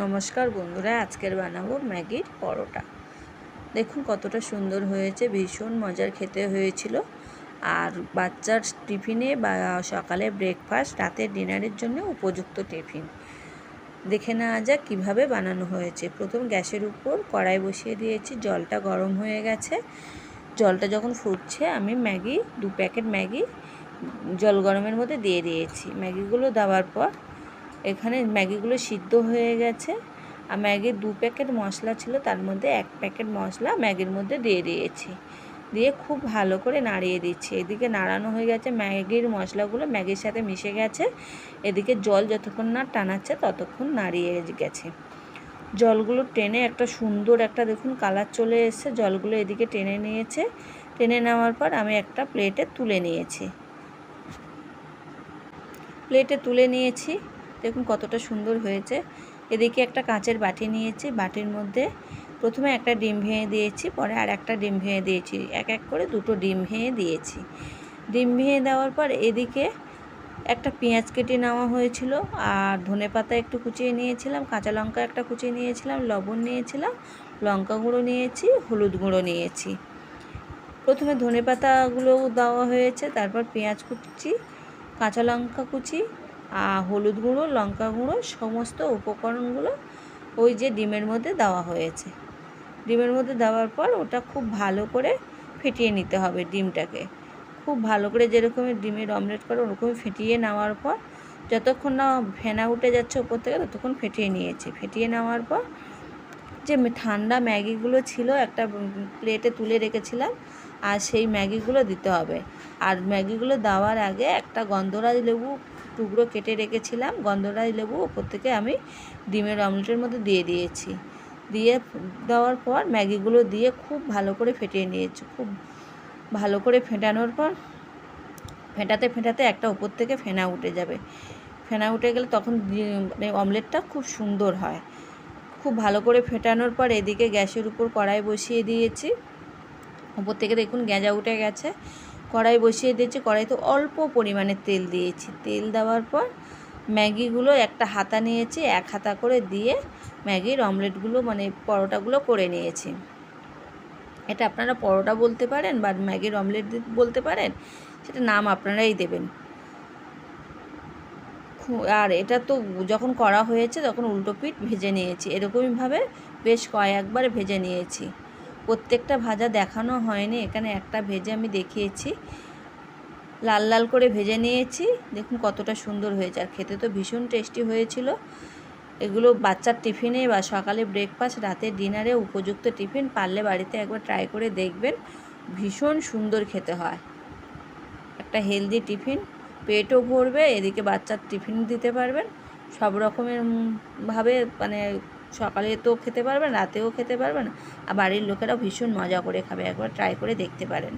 নমস্কার বন্ধুরা, আজকের বানাবো ম্যাগির পরোটা। দেখুন কতটা সুন্দর হয়েছে, ভীষণ মজার খেতে হয়েছিল। আর বাচ্চার টিফিনে বা সকালে ব্রেকফাস্ট, রাতের ডিনারের জন্য উপযুক্ত টিফিন। দেখে নেওয়া যাক কীভাবে বানানো হয়েছে। প্রথম গ্যাসের উপর কড়াই বসিয়ে দিয়েছি, জলটা গরম হয়ে গেছে। জলটা যখন ফুটছে আমি 2 প্যাকেট ম্যাগি জল গরমের মধ্যে দিয়ে দিয়েছি। ম্যাগিগুলো দেওয়ার পর এখানে ম্যাগিগুলো সিদ্ধ হয়ে গেছে। আর ম্যাগির 2 প্যাকেট মশলা ছিল, তার মধ্যে 1 প্যাকেট মশলা ম্যাগির মধ্যে দিয়ে দিয়েছি। দিয়ে খুব ভালো করে নাড়িয়ে দিচ্ছি। এদিকে নাড়ানো হয়ে গেছে, ম্যাগির মশলাগুলো ম্যাগির সাথে মিশে গেছে। এদিকে জল যতক্ষণ না টানাচ্ছে ততক্ষণ নাড়িয়ে গেছে। জলগুলো টেনে একটা সুন্দর একটা দেখুন কালার চলে এসেছে। জলগুলো এদিকে টেনে নিয়েছে। টেনে নেওয়ার পর আমি একটা প্লেটে তুলে নিয়েছি। দেখুন কতটা সুন্দর হয়েছে। এদিকে একটা কাঁচের বাটি নিয়েছি। বাটির মধ্যে প্রথমে একটা ডিম ভেঙে দিয়েছি, পরে আর একটা ডিম ভেঙে দিয়েছি। এক এক করে 2টো ডিম ভেঙে দিয়েছি। ডিম ভেঙে দেওয়ার পর এদিকে একটা পেঁয়াজ কেটে নেওয়া হয়েছিল, আর ধনেপাতা একটু কুচিয়ে নিয়েছিলাম, কাঁচা লঙ্কা একটা কুচিয়ে নিয়েছিলাম, লবণ নিয়েছিলাম, লঙ্কা গুঁড়ো নিয়েছি, হলুদ গুঁড়ো নিয়েছি। প্রথমে ধনেপাতাগুলো দেওয়া হয়েছে, তারপর পেঁয়াজ কুচি, কাঁচা লঙ্কা কুচি, হলুদ গুঁড়ো, লঙ্কা গুঁড়ো, সমস্ত উপকরণগুলো ওই যে ডিমের মধ্যে দেওয়া হয়েছে। ডিমের মধ্যে দেওয়ার পর ওটা খুব ভালো করে ফেটিয়ে নিতে হবে। ডিমটাকে খুব ভালো করে, যেরকমের ডিমের অমলেট করে ওরকমই ফেটিয়ে নেওয়ার পর যতক্ষণ না ফেনা উঠে যাচ্ছে ওপর থেকে ততক্ষণ ফেটিয়ে নিয়েছি। ফেটিয়ে নেওয়ার পর যে ঠান্ডা ম্যাগিগুলো ছিল একটা প্লেটে তুলে রেখেছিলাম, আর সেই ম্যাগিগুলো দিতে হবে। আর ম্যাগিগুলো দেওয়ার আগে একটা গন্ধরাজ লেবু টুকরো কেটে রেখেছিলাম, গন্ধরাজ লেবু ওপর থেকে আমি ডিমের অমলেটের মধ্যে দিয়ে দিয়েছি। দিয়ে দেওয়ার পর ম্যাগিগুলো দিয়ে খুব ভালো করে ফেটিয়ে নিয়েছি। খুব ভালো করে ফেটানোর পর ফেটাতে ফেটাতে একটা ওপর থেকে ফেনা উঠে যাবে। ফেনা উঠে গেলে তখন অমলেটটা খুব সুন্দর হয়। খুব ভালো করে ফেটানোর পর এদিকে গ্যাসের উপর কড়াই বসিয়ে দিয়েছি। উপর থেকে দেখুন গেঁজা উঠে গেছে। কড়াই বসিয়ে দিয়েছি, কড়াইতে অল্প পরিমাণে তেল দিয়েছি। তেল দেওয়ার পর ম্যাগিগুলো একটা হাতা নিয়েছি, 1 হাতা করে দিয়ে ম্যাগির অমলেটগুলো পরোটাগুলো করে নিয়েছি। এটা আপনারা পরোটা বলতে পারেন বা ম্যাগির অমলেট বলতে পারেন, সেটা নাম আপনারাই দেবেন। আর এটা তো যখন করা হয়েছে তখন উল্টো পিঠ ভেজে নিয়েছি। এরকমইভাবে বেশ কয়েকবার ভেজে নিয়েছি। প্রত্যেকটা ভাজা দেখানো হয়নি, এখানে একটা ভেজে আমি দেখিয়েছি। লাল লাল করে ভেজে নিয়েছি। দেখুন কতটা সুন্দর হয়েছে, আর খেতে তো ভীষণ টেস্টি হয়েছিল। এগুলো বাচ্চার টিফিনে বা সকালে ব্রেকফাস্ট, রাতের ডিনারে উপযুক্ত টিফিন। পারলে বাড়িতে একবার ট্রাই করে দেখবেন, ভীষণ সুন্দর খেতে হয়। একটা হেলদি টিফিন, পেটও ভরবে, এদিকে বাচ্চার টিফিন দিতে পারবেন। সব রকমের ভাবে সকালে তো খেতে পারবেন, রাতেও খেতে পারবেন, আর বাড়ির লোকেরাও ভীষণ মজা করে খাবে। একবার ট্রাই করে দেখতে পারেন।